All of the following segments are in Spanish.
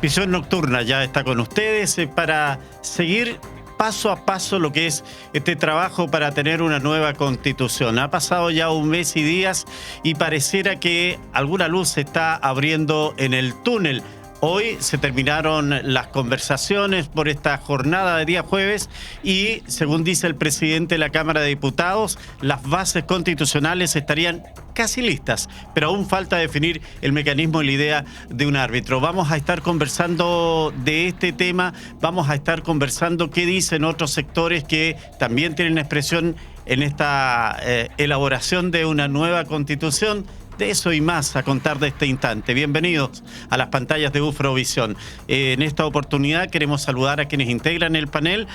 Visión Nocturna ya está con ustedes para seguir paso a paso lo que es este trabajo para tener una nueva constitución. Ha pasado ya un mes y días y pareciera que alguna luz se está abriendo en el túnel. Hoy se terminaron las conversaciones por esta jornada de día jueves y, según dice el presidente de la Cámara de Diputados, las bases constitucionales estarían casi listas, pero aún falta definir el mecanismo y la idea de un árbitro. Vamos a estar conversando de este tema, vamos a estar conversando qué dicen otros sectores que también tienen expresión en esta elaboración de una nueva constitución. De eso y más a contar de este instante. Bienvenidos a las pantallas de Ufrovisión. En esta oportunidad queremos saludar a quienes integran el panel.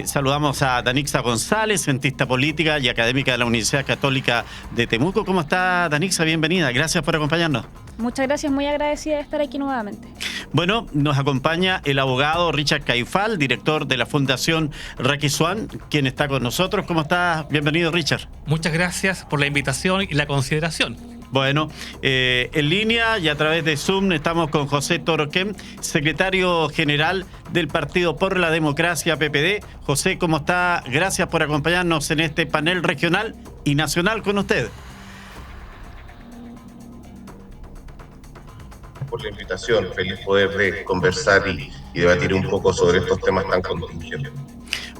Saludamos a Danixa González, cientista política y académica de la Universidad Católica de Temuco. ¿Cómo está, Danixa? Bienvenida. Gracias por acompañarnos. Muchas gracias, muy agradecida de estar aquí nuevamente. Bueno, nos acompaña el abogado Richard Caifal, director de la Fundación Raquel, quien está con nosotros. ¿Cómo está? Bienvenido, Richard. Muchas gracias por la invitación y la consideración. Bueno, en línea y a través de Zoom estamos con José Toroquén, secretario general del Partido por la Democracia, PPD. José, ¿cómo está? Gracias por acompañarnos en este panel regional y nacional con usted. Por la invitación, feliz poder conversar y debatir un poco sobre estos temas tan contingentes.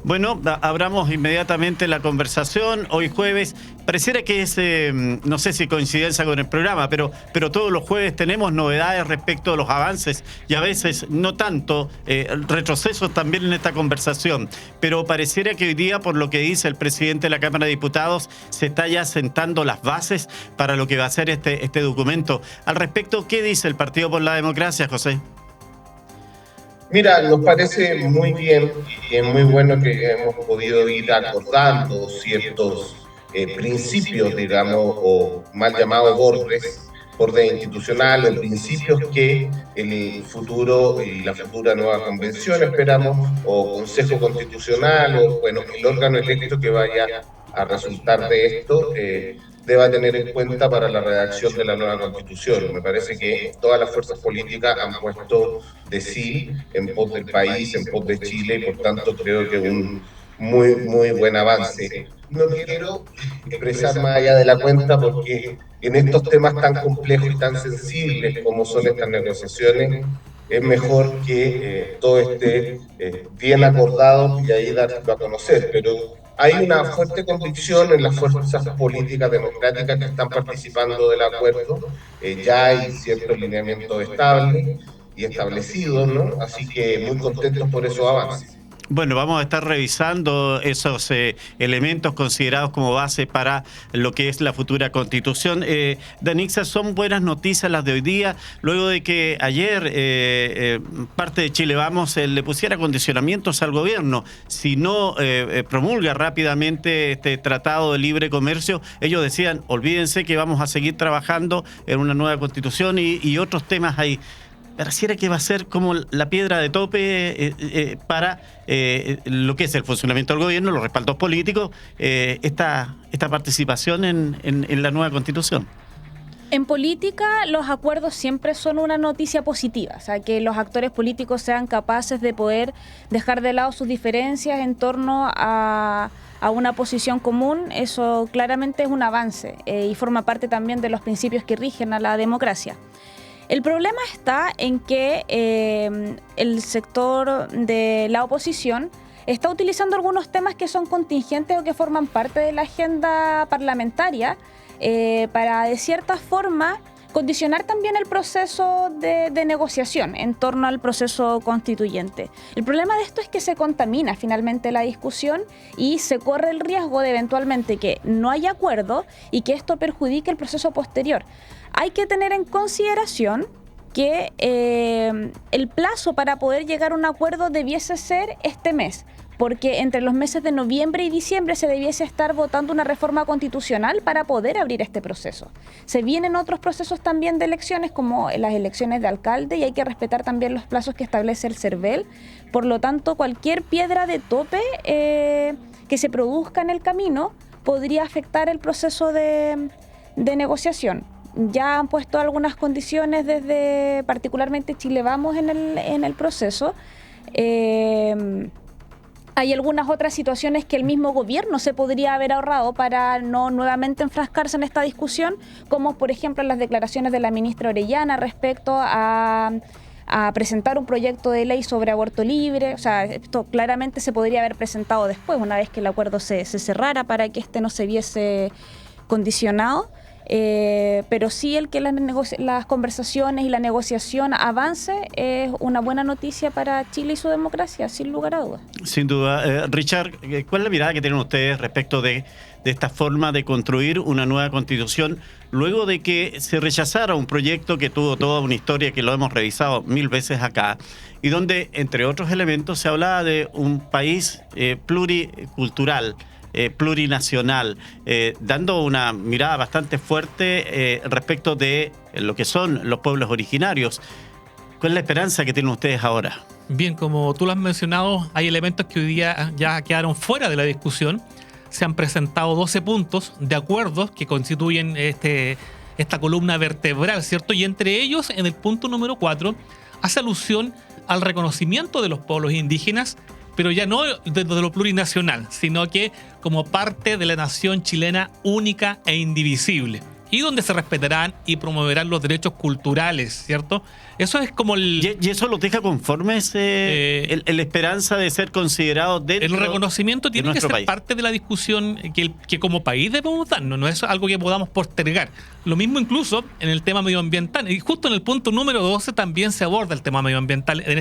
Bueno, abramos inmediatamente la conversación. Hoy jueves, pareciera que es, no sé si coincidencia con el programa, pero todos los jueves tenemos novedades respecto a los avances y a veces no tanto, retrocesos también en esta conversación. Pero pareciera que hoy día, por lo que dice el presidente de la Cámara de Diputados, se está ya sentando las bases para lo que va a ser este documento. Al respecto, ¿qué dice el Partido por la Democracia, José? Mira, nos parece muy bien y es muy bueno que hemos podido ir acordando ciertos principios, digamos, o mal llamados bordes institucionales, principios que el futuro y la futura nueva convención, esperamos, o Consejo Constitucional, o bueno, el órgano electo que vaya a resultar de esto, deba tener en cuenta para la redacción de la nueva Constitución. Me parece que todas las fuerzas políticas han puesto de sí en pos del país, en pos de Chile, y por tanto creo que un muy buen avance. No quiero expresar más allá de la cuenta porque en estos temas tan complejos y tan sensibles como son estas negociaciones, es mejor que todo esté bien acordado y ahí darlo a conocer, pero hay una fuerte convicción en las fuerzas políticas democráticas que están participando del acuerdo. Ya hay ciertos lineamientos estables y establecidos, ¿no? Así que muy contentos por esos avances. Bueno, vamos a estar revisando esos elementos considerados como base para lo que es la futura Constitución. Danixa, son buenas noticias las de hoy día, luego de que ayer parte de Chile Vamos le pusiera condicionamientos al gobierno. Si no promulga rápidamente este tratado de libre comercio, ellos decían, olvídense que vamos a seguir trabajando en una nueva Constitución y otros temas ahí. Pareciera que va a ser como la piedra de tope para lo que es el funcionamiento del gobierno, los respaldos políticos, esta participación en la nueva Constitución. En política, los acuerdos siempre son una noticia positiva, o sea, que los actores políticos sean capaces de poder dejar de lado sus diferencias en torno a una posición común, eso claramente es un avance y forma parte también de los principios que rigen a la democracia. El problema está en que el sector de la oposición está utilizando algunos temas que son contingentes o que forman parte de la agenda parlamentaria para, de cierta forma, condicionar también el proceso de negociación en torno al proceso constituyente. El problema de esto es que se contamina finalmente la discusión y se corre el riesgo de eventualmente que no haya acuerdo y que esto perjudique el proceso posterior. Hay que tener en consideración que el plazo para poder llegar a un acuerdo debiese ser este mes, porque entre los meses de noviembre y diciembre se debiese estar votando una reforma constitucional para poder abrir este proceso. Se vienen otros procesos también de elecciones, como las elecciones de alcalde, y hay que respetar también los plazos que establece el CERVEL. Por lo tanto, cualquier piedra de tope que se produzca en el camino podría afectar el proceso de negociación. ya han puesto algunas condiciones desde particularmente Chile Vamos en el proceso. Hay algunas otras situaciones que el mismo gobierno se podría haber ahorrado para no nuevamente enfrascarse en esta discusión, como por ejemplo las declaraciones de la ministra Orellana respecto a presentar un proyecto de ley sobre aborto libre. O sea, esto claramente se podría haber presentado después, una vez que el acuerdo se cerrara, para que este no se viese condicionado. Pero sí, el que las conversaciones y la negociación avance es una buena noticia para Chile y su democracia, sin lugar a dudas. Sin duda. Richard, ¿cuál es la mirada que tienen ustedes respecto de esta forma de construir una nueva constitución luego de que se rechazara un proyecto que tuvo toda una historia que lo hemos revisado 1000 veces acá, y donde, entre otros elementos, se hablaba de un país pluricultural, plurinacional, dando una mirada bastante fuerte respecto de lo que son los pueblos originarios? ¿Cuál es la esperanza que tienen ustedes ahora? Bien, como tú lo has mencionado, hay elementos que hoy día ya quedaron fuera de la discusión. Se han presentado 12 puntos de acuerdos que constituyen esta columna vertebral, ¿cierto? Y entre ellos, en el punto número 4, hace alusión al reconocimiento de los pueblos indígenas, pero ya no de lo plurinacional, sino que como parte de la nación chilena única e indivisible, y donde se respetarán y promoverán los derechos culturales, ¿cierto? Eso es como el... ¿Y eso los deja conformes la esperanza de ser considerados dentro el reconocimiento de tiene que ser país? parte de la discusión que como país debemos darnos, no es algo que podamos postergar. Lo mismo incluso en el tema medioambiental, y justo en el punto número 12 también se aborda el tema medioambiental en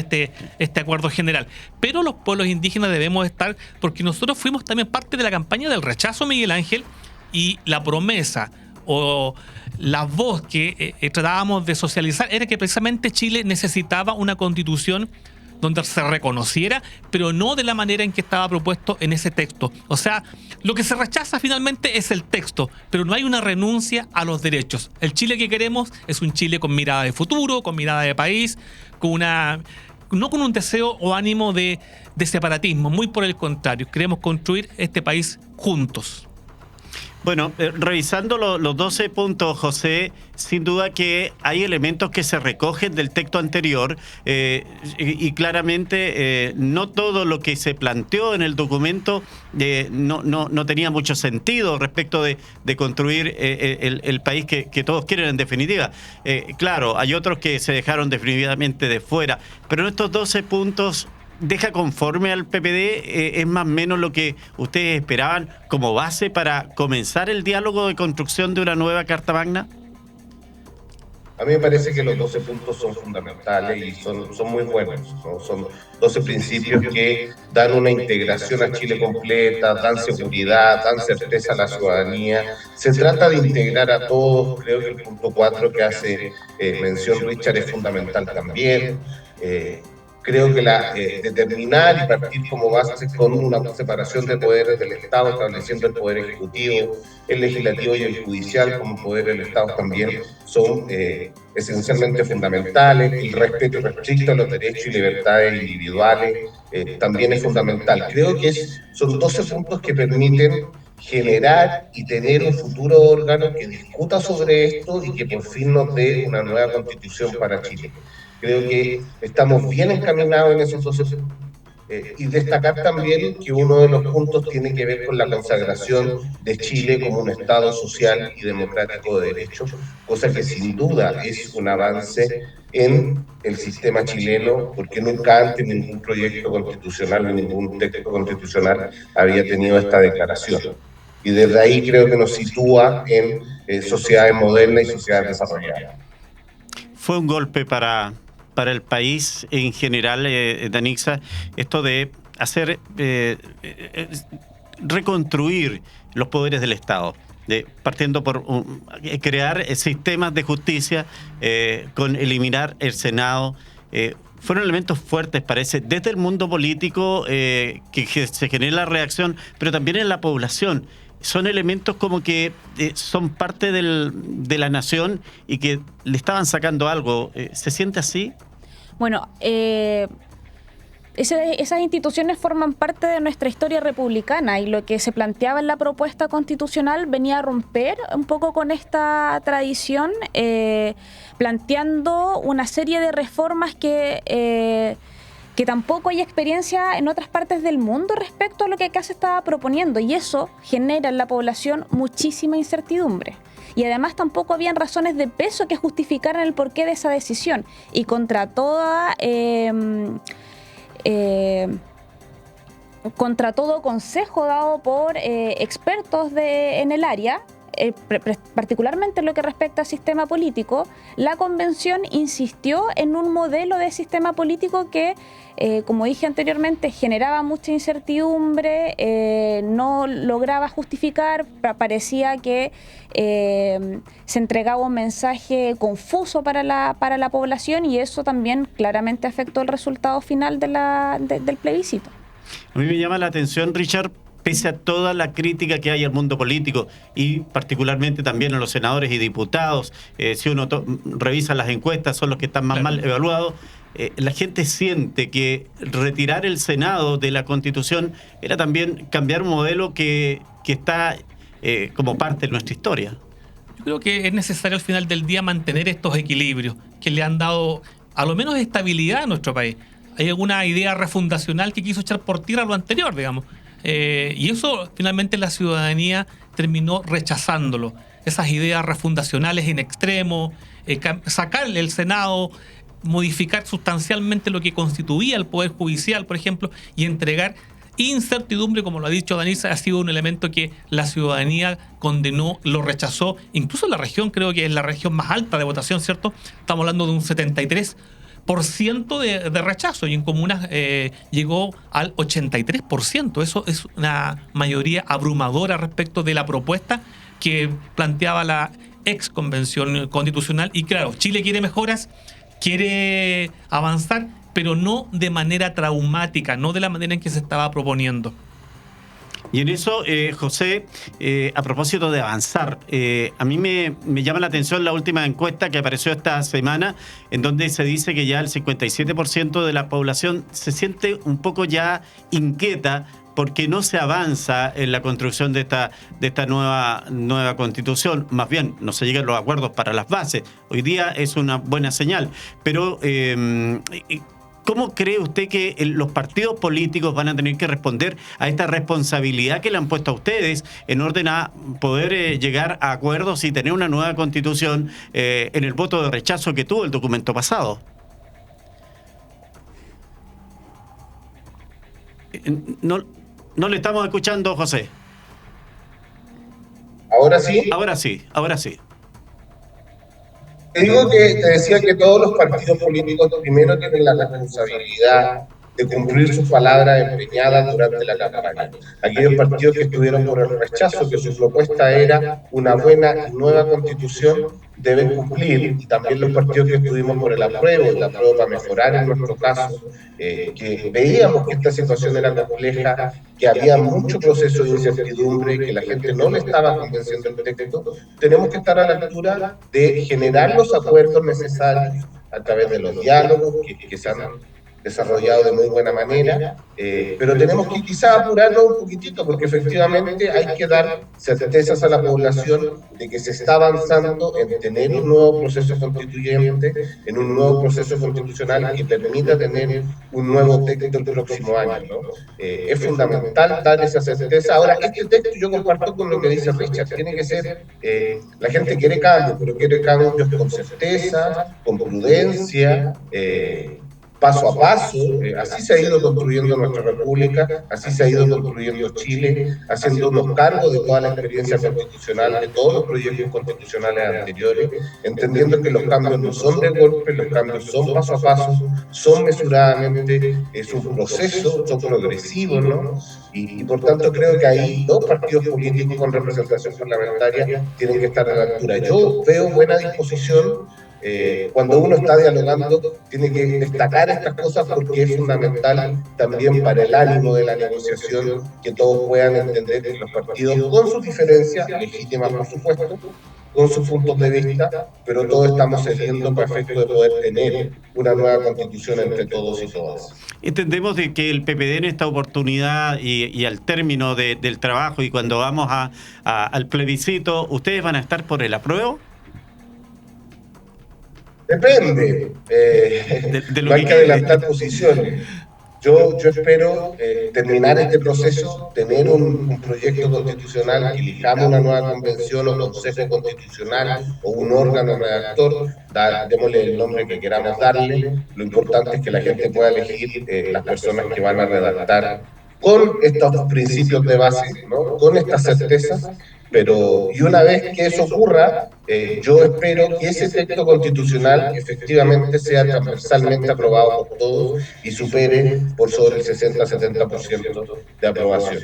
este acuerdo general. Pero los pueblos indígenas debemos estar, porque nosotros fuimos también parte de la campaña del rechazo a Miguel Ángel, y la promesa o la voz que tratábamos de socializar era que precisamente Chile necesitaba una constitución donde se reconociera, pero no de la manera en que estaba propuesto en ese texto. O sea, lo que se rechaza finalmente es el texto, pero no hay una renuncia a los derechos. El Chile que queremos es un Chile con mirada de futuro, con mirada de país, no con un deseo o ánimo de separatismo, muy por el contrario, queremos construir este país juntos. Bueno, revisando los 12 puntos, José, sin duda que hay elementos que se recogen del texto anterior y claramente no todo lo que se planteó en el documento no tenía mucho sentido respecto de construir el país que todos quieren en definitiva. Claro, hay otros que se dejaron definitivamente de fuera, pero en estos 12 puntos... ¿deja conforme al PPD? ¿Es más o menos lo que ustedes esperaban como base para comenzar el diálogo de construcción de una nueva Carta Magna? A mí me parece que los 12 puntos son fundamentales y son muy buenos, ¿no? Son 12 principios que dan una integración a Chile completa, dan seguridad, dan certeza a la ciudadanía. Se trata de integrar a todos. Creo que el punto 4 que hace mención Richard es fundamental también. Creo que determinar y partir como base con una separación de poderes del Estado, estableciendo el poder ejecutivo, el legislativo y el judicial como poder del Estado también son esencialmente fundamentales. El respeto irrestricto a los derechos y libertades individuales también es fundamental. Creo que son 12 puntos que permiten generar y tener un futuro órgano que discuta sobre esto y que por fin nos dé una nueva constitución para Chile. Creo que estamos bien encaminados en esos 12 puntos. Y destacar también que uno de los puntos tiene que ver con la consagración de Chile como un Estado social y democrático de derecho, cosa que sin duda es un avance en el sistema chileno, porque nunca antes ningún proyecto constitucional ni ningún texto constitucional había tenido esta declaración. Y desde ahí creo que nos sitúa en sociedades modernas y sociedades desarrolladas. Fue un golpe para el país en general, Danixa, esto de hacer reconstruir los poderes del Estado, partiendo por crear sistemas de justicia, con eliminar el Senado. Fueron elementos fuertes, parece, desde el mundo político que se genera la reacción, pero también en la población. Son elementos como que son parte de la nación y que le estaban sacando algo. ¿Se siente así? Bueno, esas instituciones forman parte de nuestra historia republicana y lo que se planteaba en la propuesta constitucional venía a romper un poco con esta tradición, planteando una serie de reformas que tampoco hay experiencia en otras partes del mundo respecto a lo que acá se estaba proponiendo, y eso genera en la población muchísima incertidumbre. Y además tampoco habían razones de peso que justificaran el porqué de esa decisión. Y contra todo consejo dado por expertos en el área, particularmente en lo que respecta al sistema político, la convención insistió en un modelo de sistema político que, como dije anteriormente, generaba mucha incertidumbre, no lograba justificar, parecía que se entregaba un mensaje confuso para la población, y eso también claramente afectó el resultado final del plebiscito. A mí me llama la atención, Richard, pese a toda la crítica que hay al mundo político y particularmente también a los senadores y diputados, si uno revisa las encuestas, son los que están más mal evaluados, la gente siente que retirar el Senado de la Constitución era también cambiar un modelo que está como parte de nuestra historia. Yo creo que es necesario al final del día mantener estos equilibrios que le han dado a lo menos estabilidad a nuestro país. Hay alguna idea refundacional que quiso echar por tierra lo anterior, digamos. Y eso finalmente la ciudadanía terminó rechazándolo. Esas ideas refundacionales en extremo, sacarle el Senado, modificar sustancialmente lo que constituía el Poder Judicial, por ejemplo, y entregar incertidumbre, como lo ha dicho Danisa, ha sido un elemento que la ciudadanía condenó, lo rechazó. Incluso en la región, creo que es la región más alta de votación, ¿cierto? Estamos hablando de un 73% de rechazo, y en comunas llegó al 83%. Eso es una mayoría abrumadora respecto de la propuesta que planteaba la ex convención constitucional. Y claro, Chile quiere mejoras, quiere avanzar, pero no de manera traumática, no de la manera en que se estaba proponiendo. Y en eso, José, a propósito de avanzar, a mí me llama la atención la última encuesta que apareció esta semana, en donde se dice que ya el 57% de la población se siente un poco ya inquieta porque no se avanza en la construcción de esta nueva constitución. Más bien, no se llegan los acuerdos para las bases. Hoy día es una buena señal, pero ¿cómo cree usted que los partidos políticos van a tener que responder a esta responsabilidad que le han puesto a ustedes en orden a poder llegar a acuerdos y tener una nueva constitución en el voto de rechazo que tuvo el documento pasado? No le estamos escuchando, José. ¿Ahora sí? Ahora sí. Te digo que te decía que todos los partidos políticos primero tienen la responsabilidad de cumplir sus palabras empeñadas durante la campaña. Aquellos partidos que estuvieron por el rechazo, que su propuesta era una buena y nueva constitución, deben cumplir, y también los partidos que estuvimos por el apruebo para mejorar en nuestro caso, que veíamos que esta situación era compleja, que había mucho proceso de incertidumbre, que la gente no le estaba convenciendo el texto. Tenemos que estar a la altura de generar los acuerdos necesarios a través de los diálogos que se han desarrollado de muy buena manera, pero tenemos que quizá apurarnos un poquitito, porque efectivamente hay que dar certezas a la población de que se está avanzando en tener un nuevo proceso constituyente, en un nuevo proceso constitucional que permita tener un nuevo texto el próximo año, ¿no? Es fundamental dar esa certeza. Ahora, este texto yo comparto con lo que dice Richard, tiene que ser, la gente quiere cambios, pero quiere cambios con certeza, con prudencia, paso a paso. Así se ha ido construyendo nuestra república, así se ha ido construyendo Chile, haciéndonos cargo de toda la experiencia constitucional, de todos los proyectos constitucionales anteriores, entendiendo que los cambios no son de golpe, los cambios son paso a paso, son mesuradamente, es un proceso, son progresivos, ¿no? Y por tanto creo que ahí dos partidos políticos con representación parlamentaria tienen que estar a la altura. Yo veo buena disposición. Cuando uno está dialogando, tiene que destacar estas cosas porque es fundamental también para el ánimo de la negociación que todos puedan entender que los partidos, con sus diferencias legítimas por supuesto, con sus puntos de vista, pero todos estamos cediendo para efecto de poder tener una nueva constitución entre todos y todas. Entendemos de que el PPD en esta oportunidad y al término del trabajo y cuando vamos al plebiscito, ¿ustedes van a estar por el apruebo? Depende. De lo no hay que adelantar posiciones. Yo espero terminar este proceso, tener un proyecto constitucional, que elijamos una nueva convención o consejo constitucional o un órgano redactor, démosle el nombre que queramos darle. Lo importante es que la gente pueda elegir las personas que van a redactar con estos principios de base, ¿no? Con estas certezas. Y una vez que eso ocurra, yo espero que ese texto constitucional efectivamente sea transversalmente aprobado por todos y supere por sobre el 60-70% de aprobación.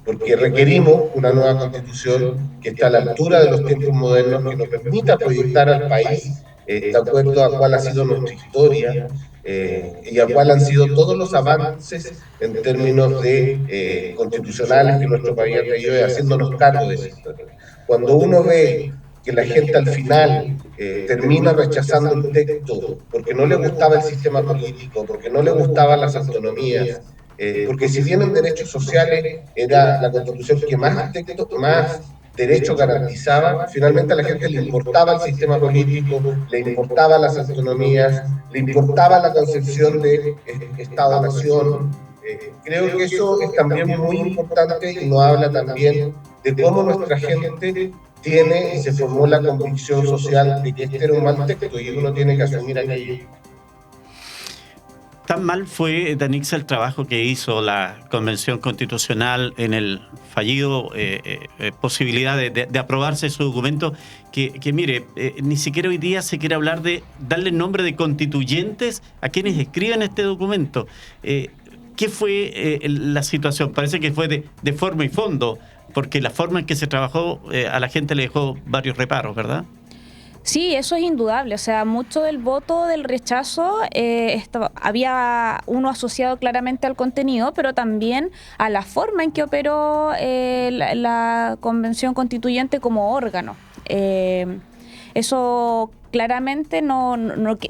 Porque requerimos una nueva constitución que esté a la altura de los tiempos modernos, que nos permita proyectar al país de acuerdo a cuál ha sido nuestra historia, y a cuál han sido todos los avances en términos de constitucionales que nuestro país ha tenido, haciéndonos cargo de esa historia. Cuando uno ve que la gente al final termina rechazando el texto porque no le gustaba el sistema político, porque no le gustaban las autonomías, porque si bien en derechos sociales era la constitución que más derechos garantizaba, finalmente a la gente le importaba el sistema político, le importaban las autonomías, le importaba la concepción de Estado-Nación. Creo que eso es también muy importante y nos habla también de cómo nuestra gente tiene y se formó la convicción social de que este era un mal texto y uno tiene que asumir aquello. ¿Tan mal fue, Danix, el trabajo que hizo la Convención Constitucional en el fallido posibilidad de aprobarse su documento? Que mire, ni siquiera hoy día se quiere hablar de darle nombre de constituyentes a quienes escriben este documento. ¿Qué fue la situación? Parece que fue de forma y fondo, porque la forma en que se trabajó a la gente le dejó varios reparos, ¿verdad? Sí, eso es indudable. O sea, mucho del voto del rechazo había uno asociado claramente al contenido, pero también a la forma en que operó la Convención Constituyente como órgano. Eso claramente no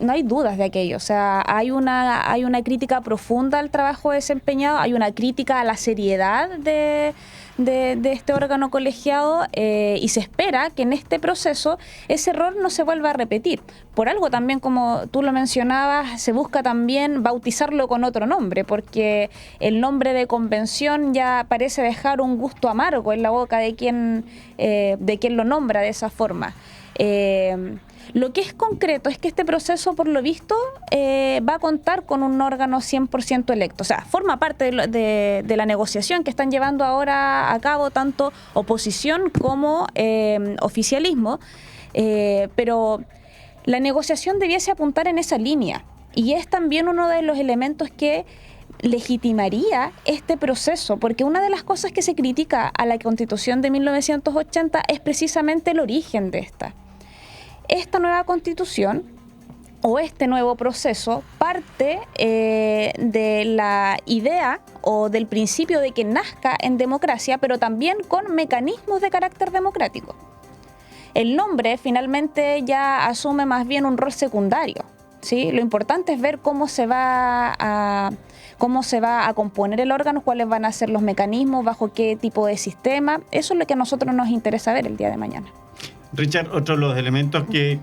hay dudas de aquello. O sea, hay una crítica profunda al trabajo desempeñado, hay una crítica a la seriedad de este órgano colegiado, y se espera que en este proceso ese error no se vuelva a repetir. Por algo también, como tú lo mencionabas, se busca también bautizarlo con otro nombre, porque el nombre de convención ya parece dejar un gusto amargo en la boca de quien lo nombra de esa forma. Lo que es concreto es que este proceso, por lo visto, va a contar con un órgano 100% electo. O sea, forma parte de la negociación que están llevando ahora a cabo tanto oposición como oficialismo, pero la negociación debiese apuntar en esa línea. Y es también uno de los elementos que legitimaría este proceso, porque una de las cosas que se critica a la Constitución de 1980 es precisamente el origen de esta. Esta nueva Constitución o este nuevo proceso parte de la idea o del principio de que nazca en democracia, pero también con mecanismos de carácter democrático. El nombre finalmente ya asume más bien un rol secundario, ¿sí? Lo importante es ver cómo se va a componer el órgano, cuáles van a ser los mecanismos, bajo qué tipo de sistema. Eso es lo que a nosotros nos interesa ver el día de mañana. Richard, otro de los elementos que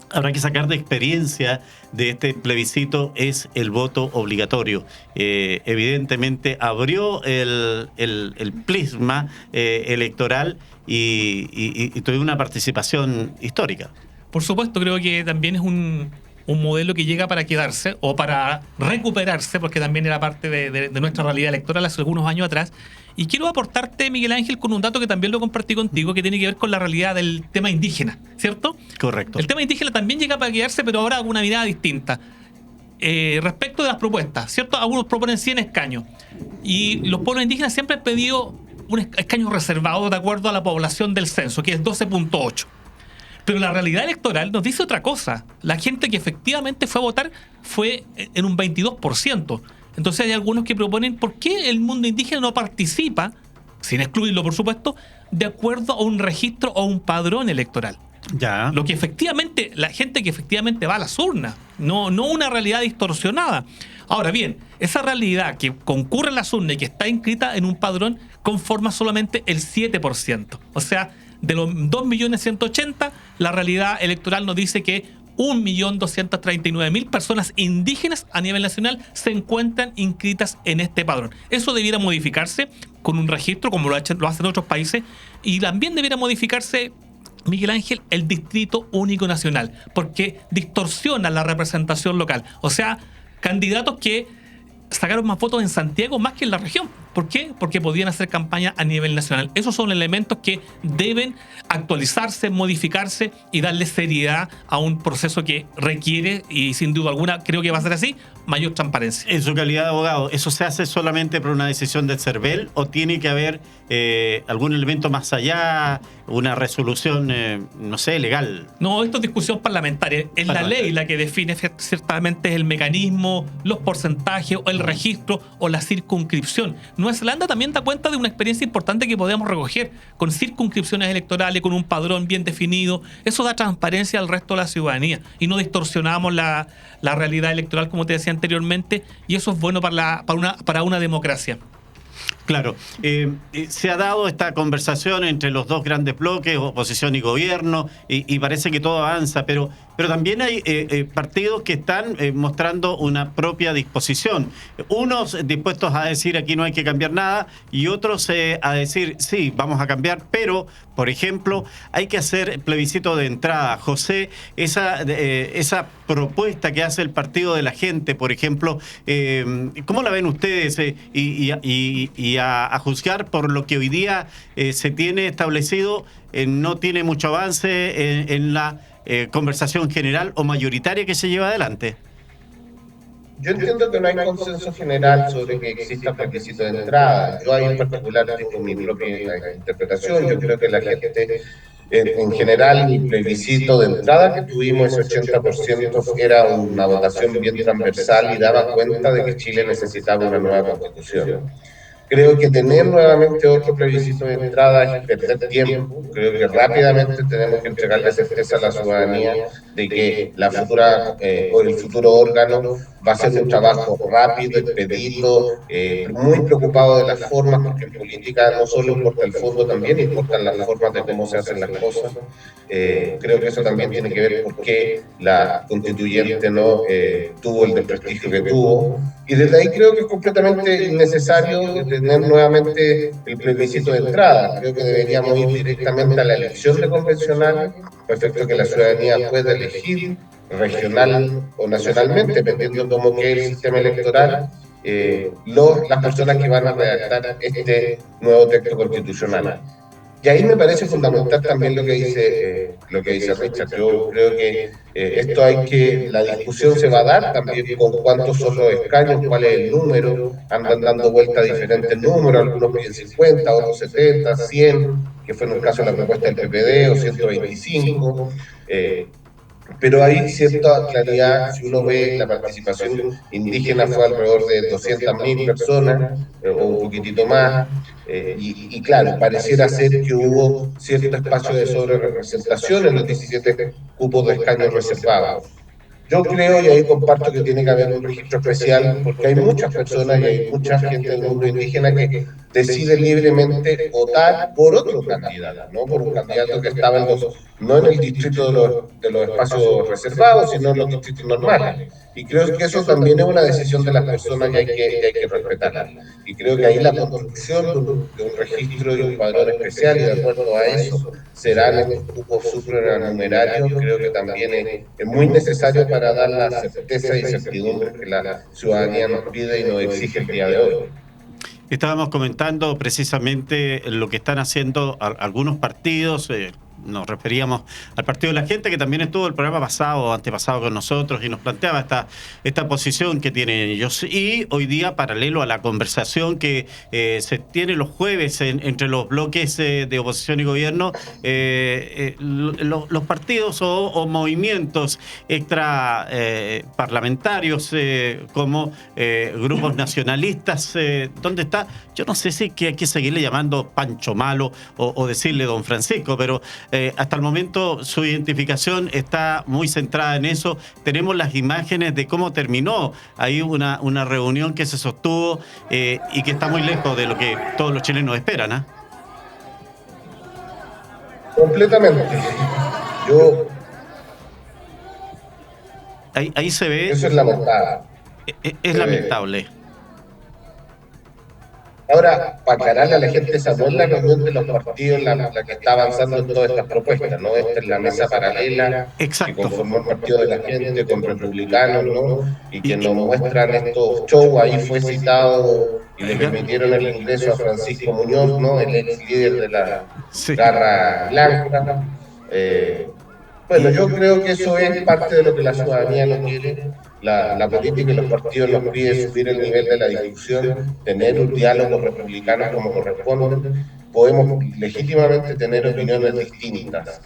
habrá que sacar de experiencia de este plebiscito es el voto obligatorio. Evidentemente abrió el prisma electoral y tuvo una participación histórica. Por supuesto, creo que también es un modelo que llega para quedarse o para recuperarse, porque también era parte de nuestra realidad electoral hace algunos años atrás. Y quiero aportarte, Miguel Ángel, con un dato que también lo compartí contigo, que tiene que ver con la realidad del tema indígena, ¿cierto? Correcto. El tema indígena también llega para quedarse, pero ahora con una mirada distinta. Respecto de las propuestas, ¿cierto? Algunos proponen 100 escaños. Y los pueblos indígenas siempre han pedido un escaño reservado de acuerdo a la población del censo, que es 12.8. Pero la realidad electoral nos dice otra cosa. La gente que efectivamente fue a votar fue en un 22%. Entonces hay algunos que proponen por qué el mundo indígena no participa, sin excluirlo por supuesto, de acuerdo a un registro o un padrón electoral. Ya. Lo que efectivamente, la gente que efectivamente va a las urnas, no una realidad distorsionada. Ahora bien, esa realidad que concurre en las urnas y que está inscrita en un padrón conforma solamente el 7%. O sea, de los 2.180.000, la realidad electoral nos dice que 1.239.000 personas indígenas a nivel nacional se encuentran inscritas en este padrón. Eso debiera modificarse con un registro, como lo hacen otros países, y también debiera modificarse, Miguel Ángel, el Distrito Único Nacional, porque distorsiona la representación local. O sea, candidatos que sacaron más votos en Santiago más que en la región. ¿Por qué? Porque podían hacer campaña a nivel nacional. Esos son elementos que deben actualizarse, modificarse y darle seriedad a un proceso que requiere, y sin duda alguna creo que va a ser así, mayor transparencia. En su calidad de abogado, ¿eso se hace solamente por una decisión del CERVEL o tiene que haber algún elemento más allá, una resolución, no sé, legal? No, esto es discusión parlamentaria. Es la ley la que define ciertamente el mecanismo, los porcentajes, o el registro o la circunscripción. Nueva Zelanda también da cuenta de una experiencia importante que podemos recoger con circunscripciones electorales, con un padrón bien definido. Eso da transparencia al resto de la ciudadanía y no distorsionamos la realidad electoral, como te decía anteriormente, y eso es bueno para una democracia. Claro, se ha dado esta conversación entre los dos grandes bloques, oposición y gobierno, y parece que todo avanza, pero también hay partidos que están mostrando una propia disposición. Unos dispuestos a decir aquí no hay que cambiar nada y otros a decir sí, vamos a cambiar, pero, por ejemplo, hay que hacer plebiscito de entrada. José, esa propuesta que hace el Partido de la Gente, por ejemplo, ¿cómo la ven ustedes? Y a juzgar por lo que hoy día se tiene establecido, no tiene mucho avance en la conversación general o mayoritaria que se lleva adelante. Yo entiendo que no hay consenso general sobre que exista plebiscito de entrada. Yo ahí en particular tengo mi propia interpretación. Yo creo que la gente, en general, el plebiscito de entrada que tuvimos, ese 80%, era una votación bien transversal y daba cuenta de que Chile necesitaba una nueva constitución. Creo que tener nuevamente otro plebiscito de entrada es perder tiempo. Creo que rápidamente tenemos que entregarle certeza a la ciudadanía de que la futura o el futuro órgano va a ser un trabajo rápido, expedito, muy preocupado de las formas, porque en política no solo importa el fondo, también importan las formas de cómo se hacen las cosas. Creo que eso también tiene que ver por qué la constituyente no tuvo el desprestigio que tuvo. Y desde ahí creo que es completamente innecesario tener nuevamente el plebiscito de entrada. Creo que deberíamos ir directamente a la elección de convencionales, perfecto, que la ciudadanía pueda elegir regional o nacionalmente, dependiendo de cómo quede el sistema electoral, las personas que van a redactar este nuevo texto constitucional. Y ahí me parece fundamental también lo que dice Richard. Yo creo que la discusión se va a dar también con cuántos son los escaños, cuál es el número. Andan dando vuelta a diferentes números, algunos piden 50, otros 70, 100, que fue en el caso de la propuesta del PPD, o 125. Pero hay cierta claridad. Si uno ve la participación indígena, fue alrededor de 200.000 personas, o un poquitito más, y claro, pareciera ser que hubo cierto espacio de sobrerepresentación en los 17 cupos de escaños reservados. Yo creo, y ahí comparto, que tiene que haber un registro especial, porque hay muchas personas y hay mucha gente del mundo indígena que decide libremente votar por otro candidato, no por un candidato que estaba no en el distrito de los espacios reservados, sino en los distritos normales. Y creo que eso también es una decisión de las personas y hay que respetarla. Y creo que ahí la construcción de un registro y un padrón especial, y de acuerdo a eso serán estos cupos supranumerarios, creo que también es muy necesario para dar la certeza y certidumbre que la ciudadanía nos pide y nos exige el día de hoy. Estábamos comentando precisamente lo que están haciendo algunos partidos, nos referíamos al Partido de la Gente, que también estuvo el programa pasado o antepasado con nosotros y nos planteaba esta posición que tienen ellos. Y hoy día, paralelo a la conversación que se tiene los jueves entre los bloques de oposición y gobierno, los partidos o movimientos extra parlamentarios como grupos nacionalistas, ¿dónde está? Yo no sé si que hay que seguirle llamando Pancho Malo o decirle Don Francisco, pero hasta el momento su identificación está muy centrada en eso. Tenemos las imágenes de cómo terminó ahí una reunión que se sostuvo y que está muy lejos de lo que todos los chilenos esperan, ¿eh? Completamente. Ahí se ve. Eso es lamentable. Es lamentable. Ahora, para aclararle a la gente, esa no es la reunión de los partidos la que está avanzando en todas estas propuestas, ¿no? Esta es la mesa paralela. Exacto. Que conformó el Partido de la Gente con republicanos, ¿no? Y que nos muestran estos shows. Ahí fue citado y le permitieron el ingreso a Francisco Muñoz, ¿no? El ex líder de la Garra Blanca. Bueno, yo creo que eso es parte de lo que la ciudadanía no quiere. La política y los partidos nos pide subir el nivel de la discusión, tener un diálogo republicano como corresponde. Podemos legítimamente tener opiniones distintas,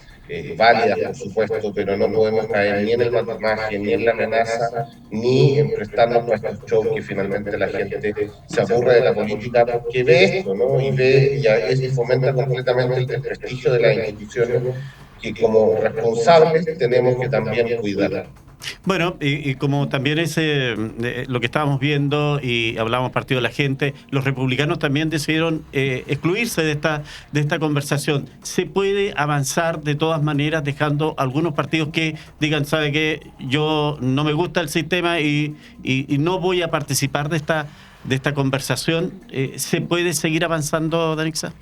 válidas por supuesto, pero no podemos caer ni en el maquillaje, ni en la amenaza, ni en prestarnos para estos shows que finalmente la gente se aburre de la política porque ve esto, ¿no? Y ve y fomenta completamente el desprestigio de las instituciones que como responsables tenemos que también cuidar. Bueno, y como también es lo que estábamos viendo y hablamos Partido de la Gente, los republicanos también decidieron excluirse de esta conversación. ¿Se puede avanzar de todas maneras dejando algunos partidos que digan, sabe qué, yo no me gusta el sistema y no voy a participar de esta conversación? ¿Se puede seguir avanzando, Danixa?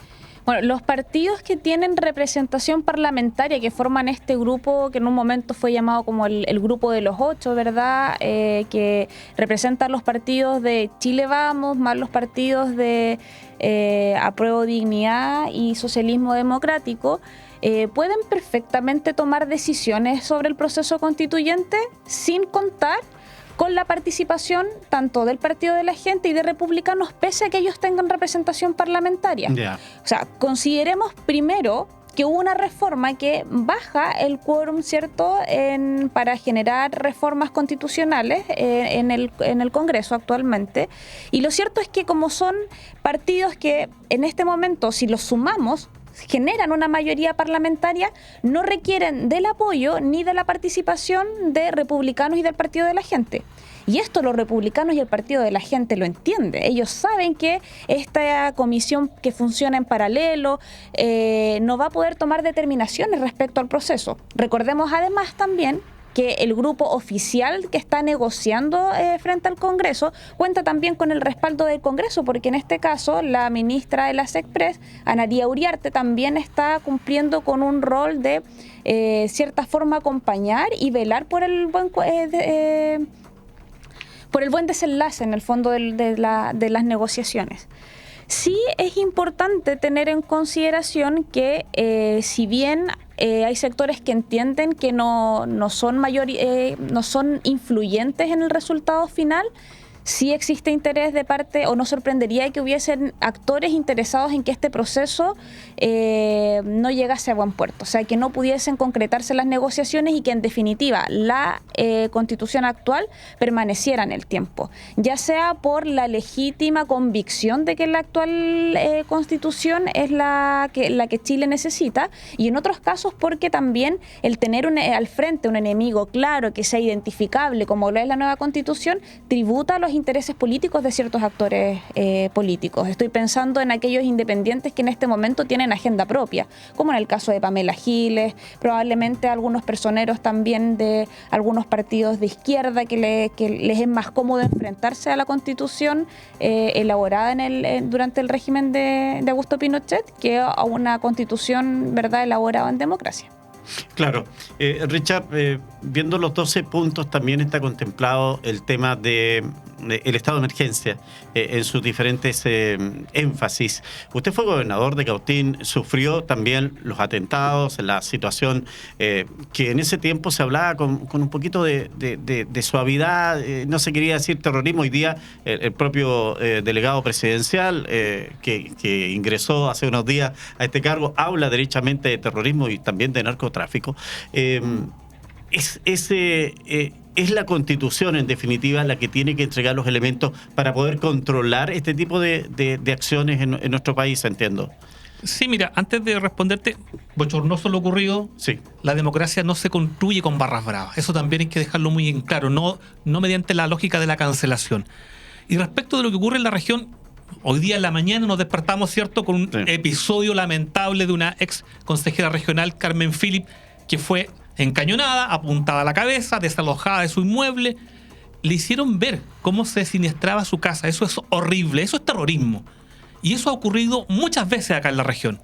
Bueno, los partidos que tienen representación parlamentaria, que forman este grupo que en un momento fue llamado como el grupo de los 8, ¿verdad? Que representan los partidos de Chile Vamos, más los partidos de Apruebo Dignidad y Socialismo Democrático, pueden perfectamente tomar decisiones sobre el proceso constituyente sin contar con la participación tanto del Partido de la Gente y de republicanos, pese a que ellos tengan representación parlamentaria. Yeah. O sea, consideremos primero que hubo una reforma que baja el quórum, ¿cierto?, para generar reformas constitucionales en el Congreso actualmente. Y lo cierto es que como son partidos que en este momento, si los sumamos, generan una mayoría parlamentaria, no requieren del apoyo ni de la participación de republicanos y del Partido de la Gente. Y esto los republicanos y el Partido de la Gente lo entienden. Ellos saben que esta comisión que funciona en paralelo no va a poder tomar determinaciones respecto al proceso. Recordemos además también que el grupo oficial que está negociando frente al Congreso cuenta también con el respaldo del Congreso, porque en este caso la ministra de las Express, Ana María Uriarte, también está cumpliendo con un rol de cierta forma acompañar y velar por el buen desenlace en el fondo de las negociaciones. Sí es importante tener en consideración que si bien hay sectores que entienden que no son influyentes en el resultado final, sí existe interés de parte, o no sorprendería que hubiesen actores interesados en que este proceso no llegase a buen puerto, o sea, que no pudiesen concretarse las negociaciones y que en definitiva la constitución actual permaneciera en el tiempo, ya sea por la legítima convicción de que la actual constitución es la que Chile necesita, y en otros casos porque también el tener al frente un enemigo claro que sea identificable como lo es la nueva constitución tributa a los intereses políticos de ciertos actores políticos. Estoy pensando en aquellos independientes que en este momento tienen agenda propia, como en el caso de Pamela Giles, probablemente algunos personeros también de algunos partidos de izquierda que les es más cómodo enfrentarse a la Constitución elaborada durante el régimen de Augusto Pinochet que a una Constitución, ¿verdad?, elaborada en democracia. Claro. Richard, viendo los 12 puntos, también está contemplado el tema de el estado de emergencia en sus diferentes énfasis. Usted fue gobernador de Cautín, sufrió también los atentados, la situación que en ese tiempo se hablaba con un poquito de suavidad, no se quería decir terrorismo. Hoy día el propio delegado presidencial que ingresó hace unos días a este cargo habla derechamente de terrorismo y también de narcotráfico. Es la Constitución, en definitiva, la que tiene que entregar los elementos para poder controlar este tipo de acciones en nuestro país, entiendo. Sí, mira, antes de responderte, bochornoso lo ocurrido. Sí. La democracia no se construye con barras bravas. Eso también hay que dejarlo muy en claro, no mediante la lógica de la cancelación. Y respecto de lo que ocurre en la región, hoy día en la mañana nos despertamos, ¿cierto?, con un episodio lamentable de una ex consejera regional, Carmen Phillip, que fue encañonada, apuntada a la cabeza, desalojada de su inmueble. Le hicieron ver cómo se siniestraba su casa. Eso es horrible, eso es terrorismo. Y eso ha ocurrido muchas veces acá en la región.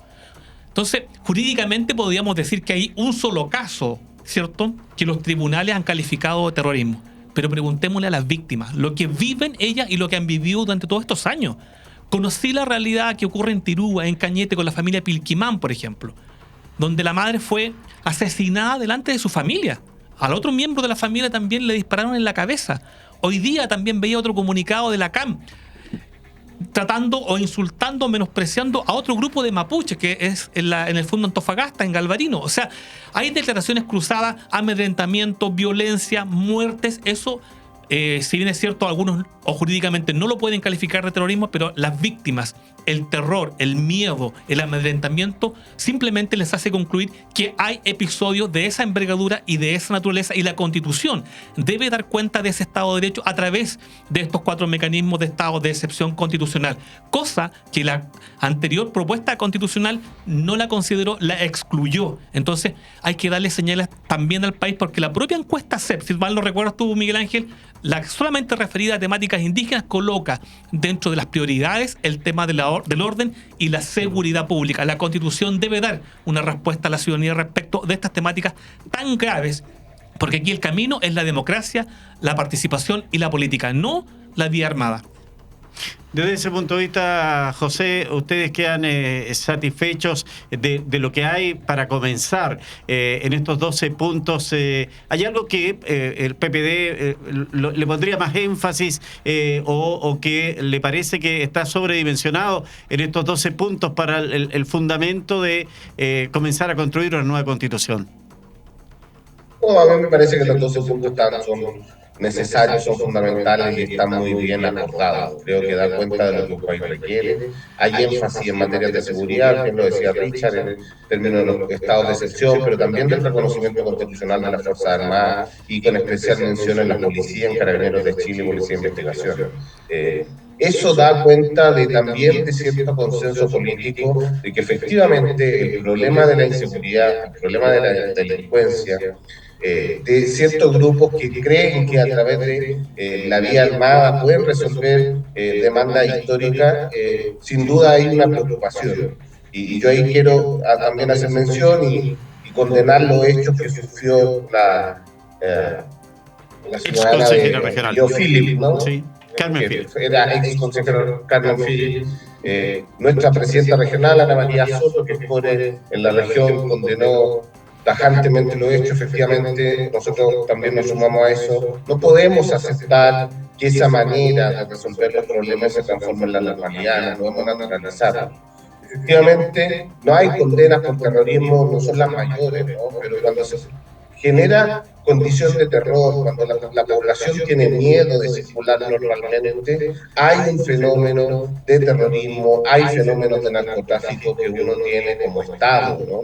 Entonces, jurídicamente podríamos decir que hay un solo caso, ¿cierto?, que los tribunales han calificado de terrorismo. Pero preguntémosle a las víctimas, lo que viven ellas y lo que han vivido durante todos estos años. Conocí la realidad que ocurre en Tirúa, en Cañete, con la familia Pilquimán, por ejemplo, donde la madre fue asesinada delante de su familia. Al otro miembro de la familia también le dispararon en la cabeza. Hoy día también veía otro comunicado de la CAM tratando o insultando, menospreciando a otro grupo de mapuches que es en el fondo Antofagasta, en Galvarino. O sea, hay declaraciones cruzadas, amedrentamiento, violencia, muertes. Eso, si bien es cierto, algunos o jurídicamente no lo pueden calificar de terrorismo, pero las víctimas, el terror, el miedo, el amedrentamiento, simplemente les hace concluir que hay episodios de esa envergadura y de esa naturaleza, y la Constitución debe dar cuenta de ese Estado de Derecho a través de estos 4 mecanismos de estado de excepción constitucional, cosa que la anterior propuesta constitucional no la consideró, la excluyó. Entonces hay que darle señales también al país, porque la propia encuesta CEP, si mal lo recuerdas tú, Miguel Ángel, la solamente referida a temáticas indígenas, coloca dentro de las prioridades el tema del orden y la seguridad pública. La Constitución debe dar una respuesta a la ciudadanía respecto de estas temáticas tan graves, porque aquí el camino es la democracia, la participación y la política, no la vía armada. Desde ese punto de vista, José, ¿ustedes quedan satisfechos de lo que hay para comenzar en estos 12 puntos? ¿Hay algo que el PPD le pondría más énfasis o que le parece que está sobredimensionado en estos 12 puntos para el fundamento de comenzar a construir una nueva Constitución? No, a mí me parece que los 12 puntos son necesarios, son fundamentales y están muy bien acordados. Creo que da cuenta de lo que el país requiere. Hay énfasis en materia de seguridad, bien lo decía Richard, en términos de los estados de excepción, pero también del reconocimiento constitucional de las Fuerzas Armadas y con especial mención en la policía, en Carabineros de Chile y Policía de Investigación. Eso da cuenta también de cierto consenso político de que efectivamente el problema de la inseguridad, el problema de la delincuencia, de ciertos grupos que creen que a través de la vía armada pueden resolver demandas históricas, sin duda hay una preocupación. Y yo ahí quiero también hacer mención y condenar los hechos que sufrió la ciudadana de Yo Phillip, ¿no? Sí. Carmen Phillip. Era ex consejera Carmen Phillip. Nuestra presidenta regional, Ana María Soto, que en la región condenó tajantemente lo hecho. Efectivamente, nosotros también nos sumamos a eso. No podemos aceptar que esa manera de resolver los problemas se transforme en la normalidad, no podemos naturalizarlo. Efectivamente, no hay condenas por terrorismo, no son las mayores, ¿no? Pero cuando se genera condición de terror, cuando la población tiene miedo de circular normalmente, hay un fenómeno de terrorismo, hay fenómenos de narcotráfico que uno tiene como Estado, ¿no?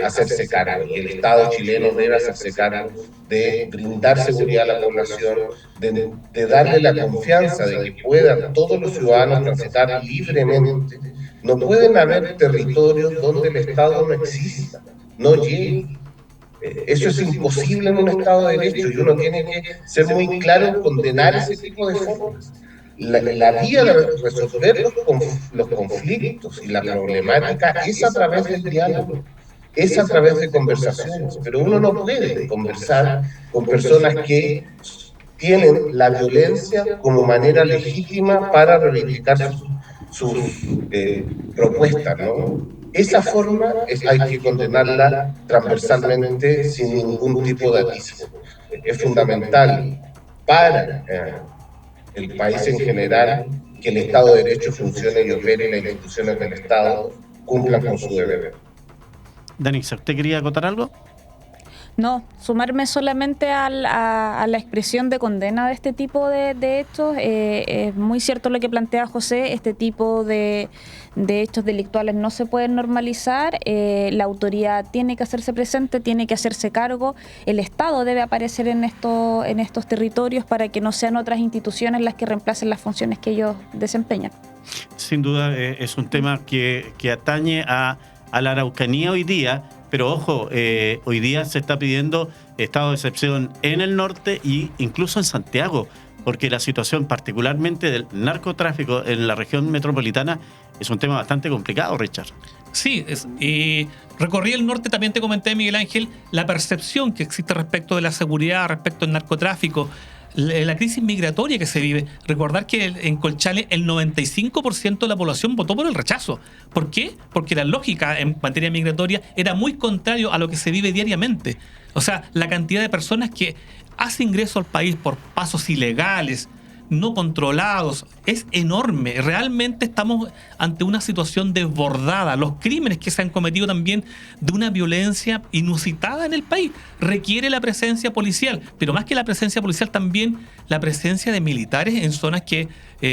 Hacerse cargo. Y el Estado chileno debe hacerse cargo de brindar seguridad a la población, de darle la confianza de que puedan todos los ciudadanos transitar libremente. No pueden haber territorios donde el Estado no exista, no llegue. Eso es imposible en un Estado de Derecho y uno tiene que ser muy claro en condenar ese tipo de formas. La vía de resolver los conflictos y la problemática es a través del diálogo, es a través de conversaciones, pero uno no puede conversar con personas que tienen la violencia como manera legítima para reivindicar sus propuestas, ¿no? Esa forma hay que condenarla transversalmente sin ningún tipo de atisbo. Es fundamental para el país en general que el Estado de Derecho funcione y opere y las instituciones del Estado cumplan con su deber. Danixa, ¿usted quería acotar algo? No, sumarme solamente a la expresión de condena de este tipo de hechos. Es muy cierto lo que plantea José, este tipo de hechos delictuales no se pueden normalizar, la autoridad tiene que hacerse presente, tiene que hacerse cargo, el Estado debe aparecer en estos territorios para que no sean otras instituciones las que reemplacen las funciones que ellos desempeñan. Sin duda es un tema que atañe a la Araucanía hoy día. Pero ojo, hoy día se está pidiendo estado de excepción en el norte e incluso en Santiago, porque la situación particularmente del narcotráfico en la región metropolitana es un tema bastante complicado, Richard. Sí, recorrí el norte, también te comenté, Miguel Ángel, la percepción que existe respecto de la seguridad, respecto al narcotráfico, la crisis migratoria que se vive. Recordar que en Colchane el 95% de la población votó por el rechazo. ¿Por qué? Porque la lógica en materia migratoria era muy contrario a lo que se vive diariamente. O sea, la cantidad de personas que hace ingreso al país por pasos ilegales, no controlados, es enorme. Realmente estamos ante una situación desbordada. Los crímenes que se han cometido también de una violencia inusitada en el país requiere la presencia policial, pero más que la presencia policial también la presencia de militares en zonas que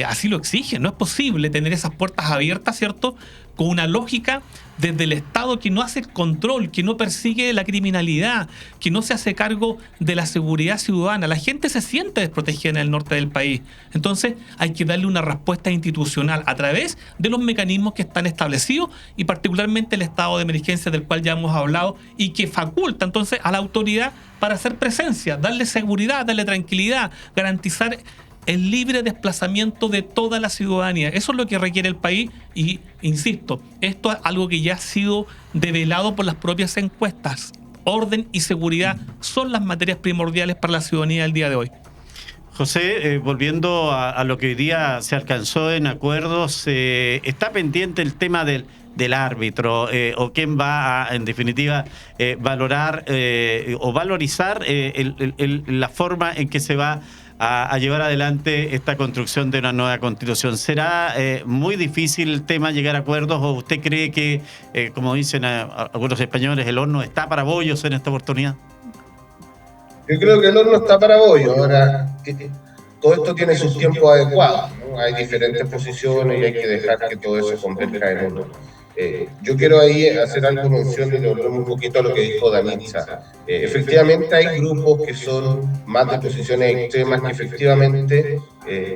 así lo exigen. No es posible tener esas puertas abiertas, ¿cierto?, con una lógica desde el Estado que no hace el control, que no persigue la criminalidad, que no se hace cargo de la seguridad ciudadana. La gente se siente desprotegida en el norte del país. Entonces hay que darle una respuesta institucional a través de los mecanismos que están establecidos y particularmente el estado de emergencia del cual ya hemos hablado y que faculta entonces a la autoridad para hacer presencia, darle seguridad, darle tranquilidad, garantizar el libre desplazamiento de toda la ciudadanía. Eso es lo que requiere el país y, insisto, esto es algo que ya ha sido develado por las propias encuestas. Orden y seguridad son las materias primordiales para la ciudadanía del día de hoy. José, volviendo a lo que hoy día se alcanzó en acuerdos, está pendiente el tema del árbitro o quién va a, en definitiva, valorar o valorizar la forma en que se va a llevar adelante esta construcción de una nueva constitución. ¿Será muy difícil el tema llegar a acuerdos o usted cree que, como dicen algunos españoles, el horno está para bollos en esta oportunidad? Yo creo que el horno está para bollos. Ahora, todo esto tiene sus tiempos adecuados, ¿no? Hay diferentes posiciones y hay que dejar que todo eso converja en uno. Yo quiero ahí hacer algo mención y volver un poquito a lo que dijo Danixa. Efectivamente hay grupos que son más de posiciones extremas que efectivamente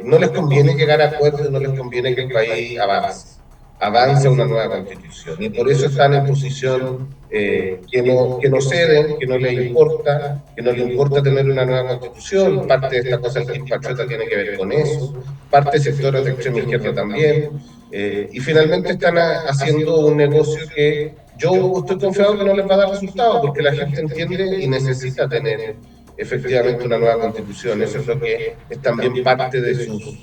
no les conviene llegar a acuerdos, no les conviene que el país avance a una nueva constitución. Y por eso están en posición que no ceden, que no les importa, tener una nueva constitución. Parte de esta cosa del patriota tiene que ver con eso, parte de sectores de extrema izquierda también. Y finalmente están haciendo un negocio que yo estoy confiado que no les va a dar resultados, porque la gente entiende y necesita tener efectivamente una nueva constitución. Eso es lo que es también parte de sus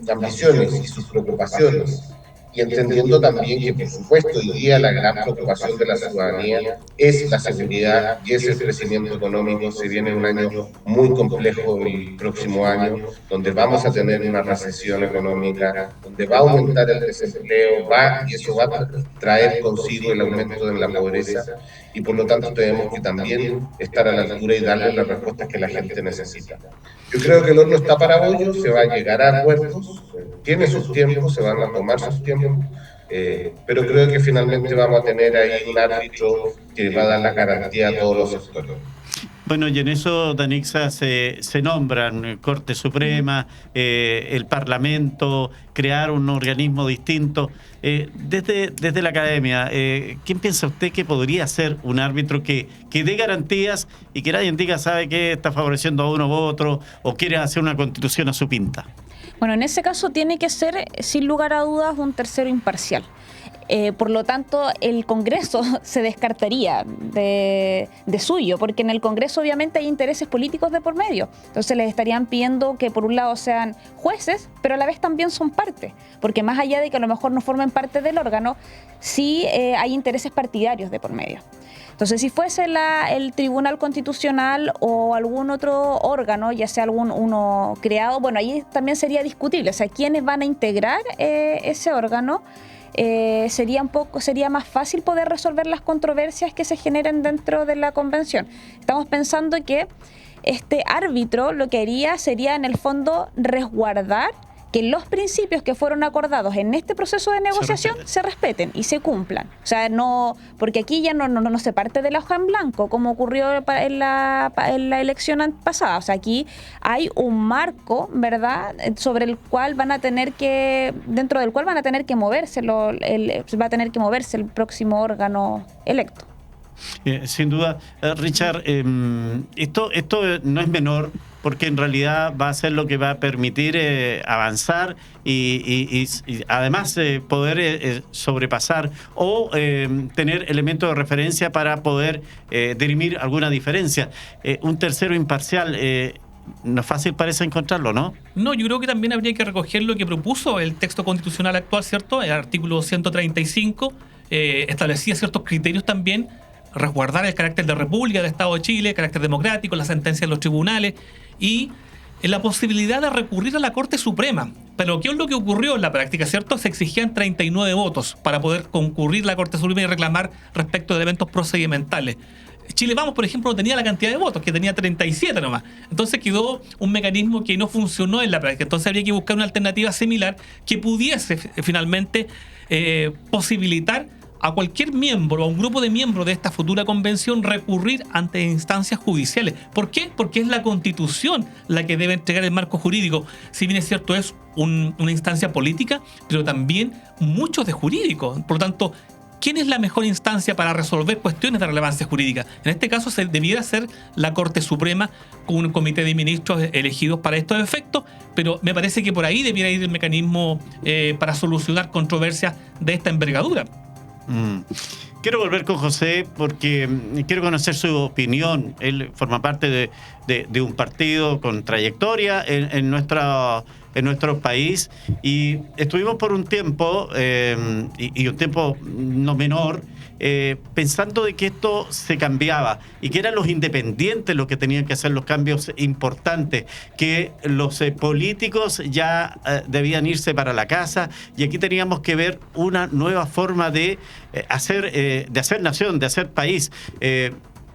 ambiciones y sus preocupaciones. Y entendiendo también que, por supuesto, hoy día la gran preocupación de la ciudadanía es la seguridad y es el crecimiento económico. Se viene un año muy complejo el próximo año, donde vamos a tener una recesión económica, donde va a aumentar el desempleo, y eso va a traer consigo el aumento de la pobreza, y por lo tanto tenemos que también estar a la altura y darle las respuestas que la gente necesita. Yo creo que el horno está para bollos, se va a llegar a acuerdos, tiene sus tiempos, se van a tomar sus tiempos, pero creo que finalmente vamos a tener ahí un árbitro que va a dar la garantía a todos los sectores. Bueno, y en eso, Danixa, se nombran Corte Suprema, el Parlamento, crear un organismo distinto. Desde la academia, ¿quién piensa usted que podría ser un árbitro que dé garantías y que nadie diga, sabe que está favoreciendo a uno u otro o quiere hacer una constitución a su pinta? Bueno, en ese caso tiene que ser, sin lugar a dudas, un tercero imparcial. Por lo tanto, el Congreso se descartaría de suyo, porque en el Congreso obviamente hay intereses políticos de por medio. Entonces les estarían pidiendo que por un lado sean jueces, pero a la vez también son parte, porque más allá de que a lo mejor no formen parte del órgano, sí hay intereses partidarios de por medio. Entonces, si fuese el Tribunal Constitucional o algún otro órgano, ya sea uno creado, bueno, ahí también sería discutible, o sea, quiénes van a integrar ese órgano. Sería más fácil poder resolver las controversias que se generen dentro de la convención. Estamos pensando que este árbitro lo que haría sería en el fondo resguardar que los principios que fueron acordados en este proceso de negociación se respeten y se cumplan. O sea, no, porque aquí ya no se parte de la hoja en blanco, como ocurrió en la elección pasada. O sea, aquí hay un marco, ¿verdad?, sobre el cual dentro del cual van a tener que moverse, va a tener que moverse el próximo órgano electo. Sin duda, Richard, esto no es menor, porque en realidad va a ser lo que va a permitir avanzar y además poder sobrepasar o tener elementos de referencia para poder dirimir alguna diferencia. Un tercero imparcial, no es fácil parece encontrarlo, ¿no? No, yo creo que también habría que recoger lo que propuso el texto constitucional actual, ¿cierto? El artículo 135 establecía ciertos criterios también: resguardar el carácter de república del Estado de Chile, el carácter democrático, la sentencia de los tribunales y la posibilidad de recurrir a la Corte Suprema. Pero ¿qué es lo que ocurrió en la práctica, cierto? Se exigían 39 votos para poder concurrir a la Corte Suprema y reclamar respecto de eventos procedimentales. Chile Vamos, por ejemplo, no tenía la cantidad de votos, que tenía 37 nomás. Entonces quedó un mecanismo que no funcionó en la práctica. Entonces habría que buscar una alternativa similar que pudiese finalmente posibilitar a cualquier miembro, a un grupo de miembros de esta futura convención recurrir ante instancias judiciales. ¿Por qué? Porque es la Constitución la que debe entregar el marco jurídico. Si bien es cierto, es una instancia política, pero también mucho de jurídico. Por lo tanto, ¿quién es la mejor instancia para resolver cuestiones de relevancia jurídica? En este caso debiera ser la Corte Suprema, con un comité de ministros elegidos para estos efectos, pero me parece que por ahí debiera ir el mecanismo para solucionar controversias de esta envergadura. Quiero volver con José porque quiero conocer su opinión. Él forma parte de un partido con trayectoria en nuestro país y estuvimos por un tiempo, y un tiempo no menor, pensando de que esto se cambiaba y que eran los independientes los que tenían que hacer los cambios importantes, que los políticos ya debían irse para la casa y aquí teníamos que ver una nueva forma de hacer nación, de hacer país.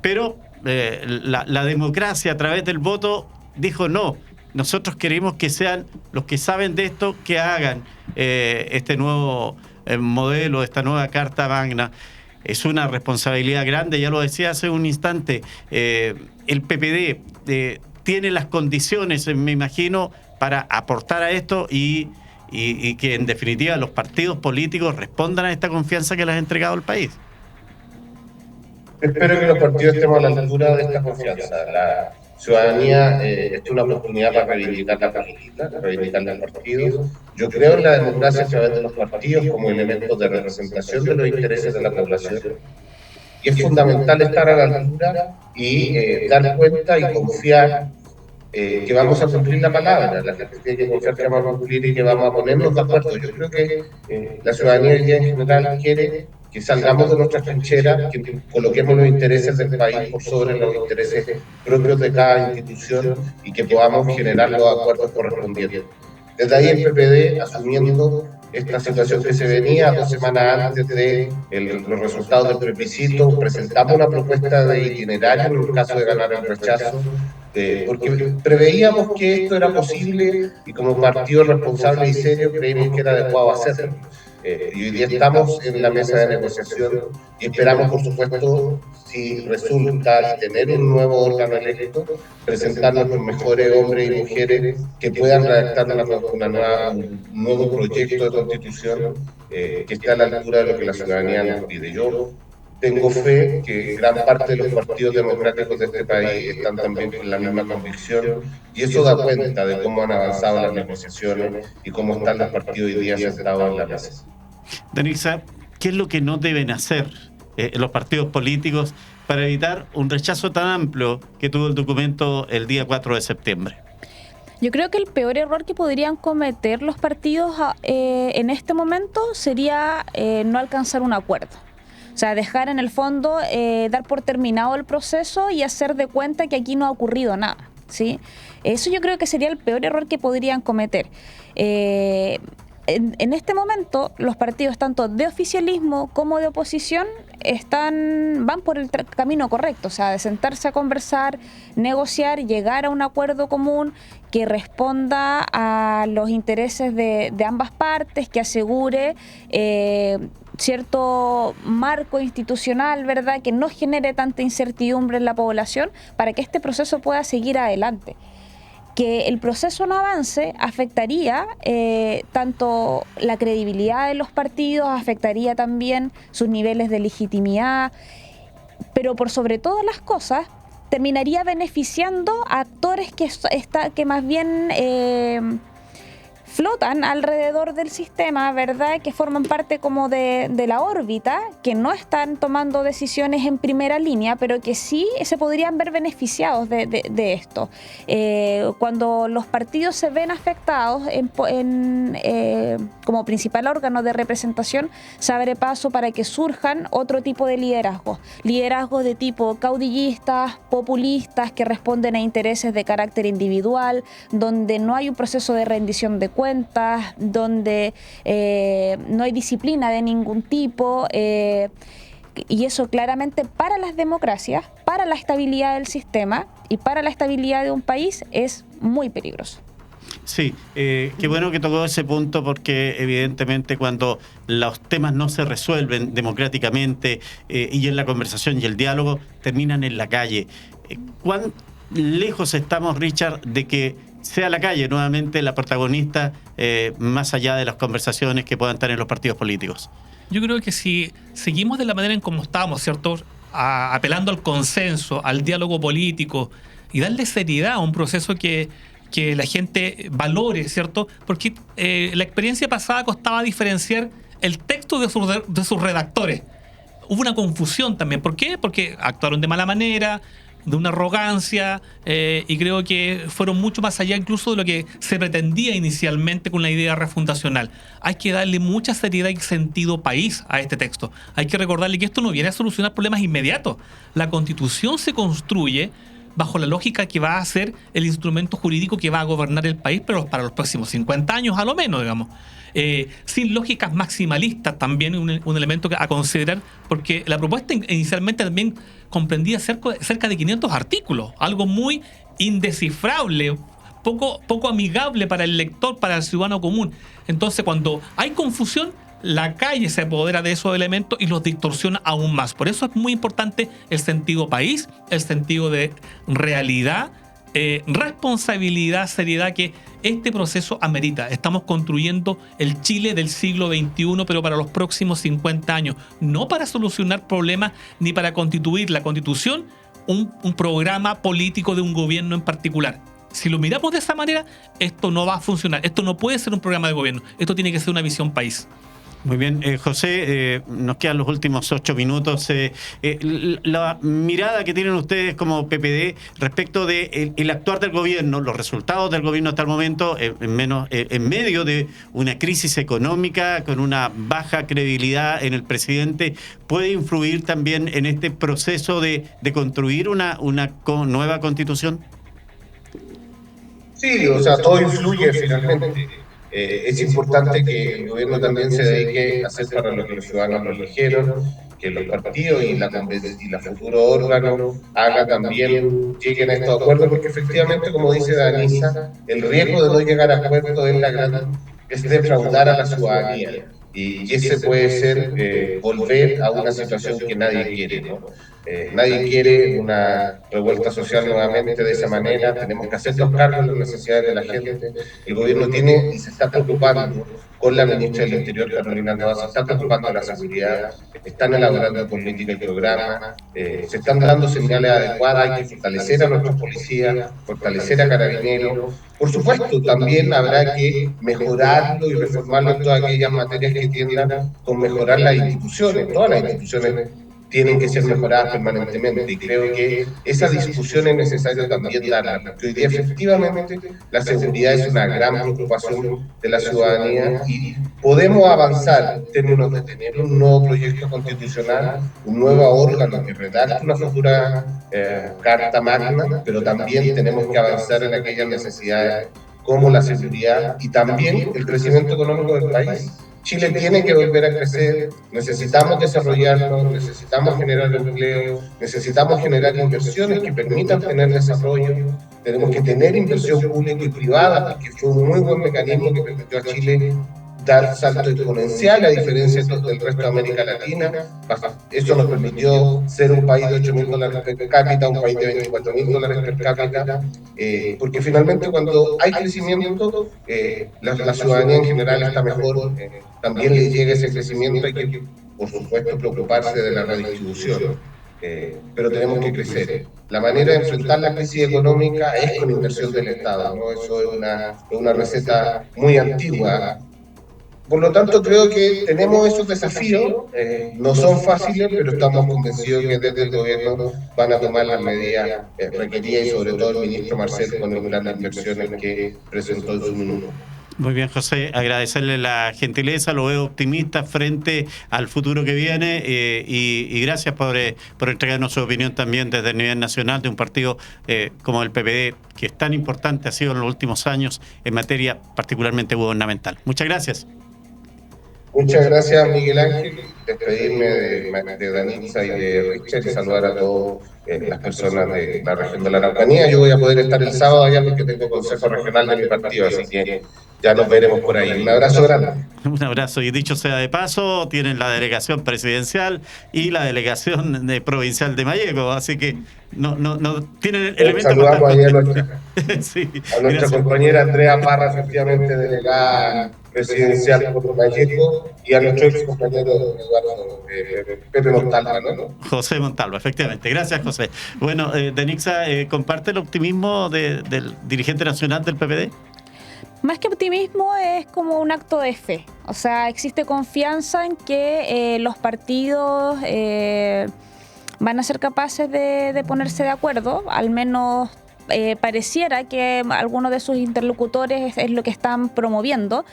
Pero la democracia a través del voto dijo no. Nosotros queremos que sean los que saben de esto, que hagan este nuevo modelo, esta nueva Carta Magna. Es una responsabilidad grande, ya lo decía hace un instante. El PPD tiene las condiciones, me imagino, para aportar a esto y que en definitiva los partidos políticos respondan a esta confianza que les ha entregado el país. Espero que los partidos estemos a la altura de esta confianza. La ciudadanía es una oportunidad para reivindicar la política, reivindicar los partidos. Yo creo en la democracia a través de los partidos como elementos de representación de los intereses de la población. Y es fundamental estar a la altura y dar cuenta y confiar que vamos a cumplir la palabra. La gente tiene que confiar que vamos a cumplir y que vamos a ponernos de acuerdo. Yo creo que la ciudadanía hoy día en general quiere que salgamos de nuestras trincheras, que coloquemos los intereses del país por sobre los intereses propios de cada institución y que podamos generar los acuerdos correspondientes. Desde ahí el PPD, asumiendo esta situación que se venía 2 semanas antes de los resultados del plebiscito, presentamos una propuesta de itinerario en el caso de ganar el rechazo, porque preveíamos que esto era posible y como partido responsable y serio creímos que era adecuado hacerlo. Y hoy día estamos en la mesa de negociación y esperamos, por supuesto, si resulta tener un nuevo órgano electo, presentarnos los mejores hombres y mujeres que puedan redactar un nuevo proyecto de constitución que esté a la altura de lo que la ciudadanía nos pide. Yo tengo fe que gran parte de los partidos democráticos de este país están también con la misma convicción, y eso da cuenta de cómo han avanzado las negociaciones y cómo están los partidos hoy día sentados en la mesa. Danilza, ¿qué es lo que no deben hacer los partidos políticos para evitar un rechazo tan amplio que tuvo el documento el día 4 de septiembre? Yo creo que el peor error que podrían cometer los partidos en este momento sería no alcanzar un acuerdo. O sea, dejar en el fondo, dar por terminado el proceso y hacer de cuenta que aquí no ha ocurrido nada, ¿sí? Eso yo creo que sería el peor error que podrían cometer. En este momento, los partidos, tanto de oficialismo como de oposición, van por el camino correcto, o sea, de sentarse a conversar, negociar, llegar a un acuerdo común que responda a los intereses de ambas partes, que asegure cierto marco institucional, ¿verdad?, que no genere tanta incertidumbre en la población para que este proceso pueda seguir adelante. Que el proceso no avance afectaría tanto la credibilidad de los partidos, afectaría también sus niveles de legitimidad, pero por sobre todas las cosas terminaría beneficiando a actores que más bien flotan alrededor del sistema, ¿verdad?, que forman parte como de la órbita, que no están tomando decisiones en primera línea, pero que sí se podrían ver beneficiados de esto. Cuando los partidos se ven afectados como principal órgano de representación, se abre paso para que surjan otro tipo de liderazgos de tipo caudillistas, populistas, que responden a intereses de carácter individual, donde no hay un proceso de rendición de cuentas, donde no hay disciplina de ningún tipo, y eso claramente para las democracias, para la estabilidad del sistema y para la estabilidad de un país es muy peligroso. Sí, qué bueno que tocó ese punto, porque evidentemente cuando los temas no se resuelven democráticamente y en la conversación y el diálogo, terminan en la calle. ¿Cuán lejos estamos, Richard, de que sea la calle nuevamente la protagonista, más allá de las conversaciones que puedan tener los partidos políticos? Yo creo que si seguimos de la manera en como estábamos, ¿cierto?, apelando al consenso, al diálogo político y darle seriedad a un proceso que la gente valore, ¿cierto? Porque la experiencia pasada costaba diferenciar el texto de sus redactores. Hubo una confusión también. ¿Por qué? Porque actuaron de mala manera, de una arrogancia, y creo que fueron mucho más allá incluso de lo que se pretendía inicialmente con la idea refundacional. Hay que darle mucha seriedad y sentido país a este texto. Hay que recordarle que esto no viene a solucionar problemas inmediatos. La Constitución se construye bajo la lógica que va a ser el instrumento jurídico que va a gobernar el país, pero para los próximos 50 años a lo menos, digamos. Sin lógicas maximalistas, también un elemento a considerar, porque la propuesta inicialmente también comprendía cerca de 500 artículos, algo muy indescifrable, poco amigable para el lector, para el ciudadano común. Entonces, cuando hay confusión, la calle se apodera de esos elementos y los distorsiona aún más. Por eso es muy importante el sentido país, el sentido de realidad, responsabilidad, seriedad que este proceso amerita. Estamos construyendo el Chile del siglo XXI, pero para los próximos 50 años. No para solucionar problemas ni para constituir la Constitución un programa político de un gobierno en particular. Si lo miramos de esa manera, esto no va a funcionar. Esto no puede ser un programa de gobierno. Esto tiene que ser una visión país. Muy bien, José, nos quedan los últimos 8 minutos. La mirada que tienen ustedes como PPD respecto de el actuar del gobierno, los resultados del gobierno hasta el momento, en medio de una crisis económica, con una baja credibilidad en el presidente, ¿puede influir también en este proceso de construir una nueva constitución? Sí, o sea, todo influye finalmente. Es importante que el gobierno también se dedique a hacer para lo que los ciudadanos lo eligieron, que los partidos y la futuro órgano lleguen a estos acuerdos, porque efectivamente, como dice Danilza, el riesgo de no llegar a acuerdos es defraudar a la ciudadanía. Y ese puede ser volver a una situación que nadie quiere, ¿no? Nadie quiere una revuelta social nuevamente de esa manera. Tenemos que hacernos cargo de las necesidades de la gente. El gobierno tiene y se está preocupando con la ministra del Interior, Carolina Toa, se está preocupando de la seguridad, están elaborando política y programa, se están dando señales adecuadas, hay que fortalecer a nuestros policías, fortalecer a Carabineros. Por supuesto, también habrá que mejorarlo y reformarlo en todas aquellas materias que tiendan con mejorar las instituciones. Todas las instituciones tienen que ser mejoradas permanentemente, y creo que esa discusión es necesario también darla, porque hoy día efectivamente la seguridad es una gran preocupación de la ciudadanía y podemos avanzar en términos de tener un nuevo proyecto constitucional, un nuevo órgano que redacte una futura Carta Magna, pero también tenemos que avanzar en aquellas necesidades como la seguridad y también el crecimiento económico del país. Chile tiene que volver a crecer, necesitamos desarrollarnos, necesitamos generar empleo, necesitamos generar inversiones que permitan tener desarrollo, tenemos que tener inversión pública y privada, porque fue un muy buen mecanismo que permitió a Chile dar salto exponencial a diferencia del resto de América Latina. Eso nos permitió ser un país de $8.000 per cápita, un país de $24.000 per cápita, porque finalmente cuando hay crecimiento, la ciudadanía en general está mejor, también le llega ese crecimiento, hay que, por supuesto, preocuparse de la redistribución, pero tenemos que crecer. La manera de enfrentar la crisis económica es con inversión del Estado, ¿no? Eso es una receta muy antigua. Por lo tanto, creo que tenemos esos desafíos, no son fáciles, pero estamos convencidos que desde el gobierno van a tomar las medidas requeridas, y sobre todo el ministro Marcel con el plan de inversiones que presentó en su minuto. Muy bien, José, agradecerle la gentileza, lo veo optimista frente al futuro que viene, y gracias por entregarnos su opinión también desde el nivel nacional de un partido como el PPD, que es tan importante, ha sido en los últimos años en materia particularmente gubernamental. Muchas gracias. Muchas gracias, Miguel Ángel. Despedirme de Danitza y de Richard y saludar a todas las personas de la región de la Araucanía. Yo voy a poder estar el sábado allá porque tengo consejo regional de mi partido, así que ya nos veremos por ahí. Un abrazo grande. Un abrazo, y dicho sea de paso, tienen la delegación presidencial y la delegación provincial de Malleco, así que no tienen elementos. Saludamos ahí a nuestra, sí, a nuestra compañera Andrea Parra, efectivamente delegada presidencial por Malleco, y a nuestro ex compañero Eduardo Pepe Montalva, ¿no? José Montalva, efectivamente. Gracias, José. Bueno, Danitza, ¿comparte el optimismo del dirigente nacional del PPD? Más que optimismo, es como un acto de fe. O sea, existe confianza en que los partidos van a ser capaces de ponerse de acuerdo, al menos pareciera que algunos de sus interlocutores es lo que están promoviendo.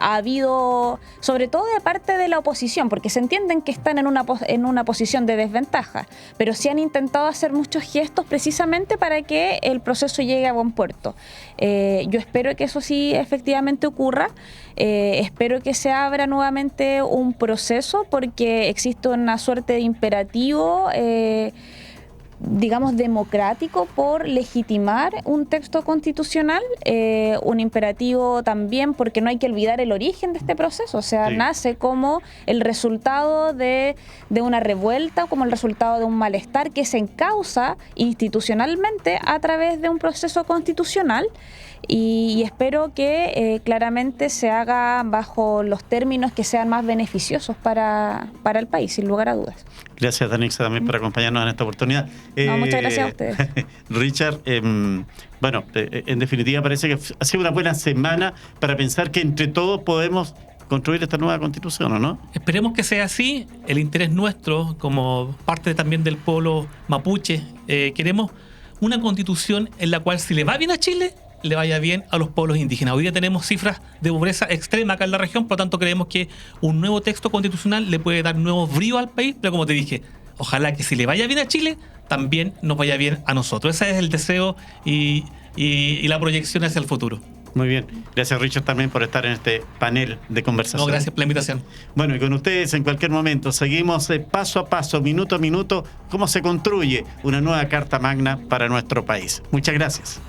Ha habido, sobre todo de parte de la oposición, porque se entienden que están en una posición de desventaja, pero sí han intentado hacer muchos gestos precisamente para que el proceso llegue a buen puerto. Yo espero que eso sí efectivamente ocurra. Espero que se abra nuevamente un proceso, porque existe una suerte de imperativo digamos, democrático por legitimar un texto constitucional, un imperativo también porque no hay que olvidar el origen de este proceso. O sea, sí, nace como el resultado de una revuelta, como el resultado de un malestar que se encausa institucionalmente a través de un proceso constitucional. Y espero que claramente se haga bajo los términos que sean más beneficiosos para el país, sin lugar a dudas. Gracias, Danitza, también por acompañarnos en esta oportunidad. No, muchas gracias a ustedes. Richard, bueno, en definitiva parece que ha sido una buena semana para pensar que entre todos podemos construir esta nueva constitución, ¿o no? Esperemos que sea así. El interés nuestro, como parte también del pueblo mapuche, queremos una constitución en la cual, si le va bien a Chile, le vaya bien a los pueblos indígenas. Hoy día tenemos cifras de pobreza extrema acá en la región, por lo tanto creemos que un nuevo texto constitucional le puede dar nuevo brío al país, pero como te dije, ojalá que si le vaya bien a Chile, también nos vaya bien a nosotros. Ese es el deseo y la proyección hacia el futuro. Muy bien. Gracias, Richard, también por estar en este panel de conversación. No, gracias por la invitación. Bueno, y con ustedes en cualquier momento seguimos paso a paso, minuto a minuto, cómo se construye una nueva Carta Magna para nuestro país. Muchas gracias.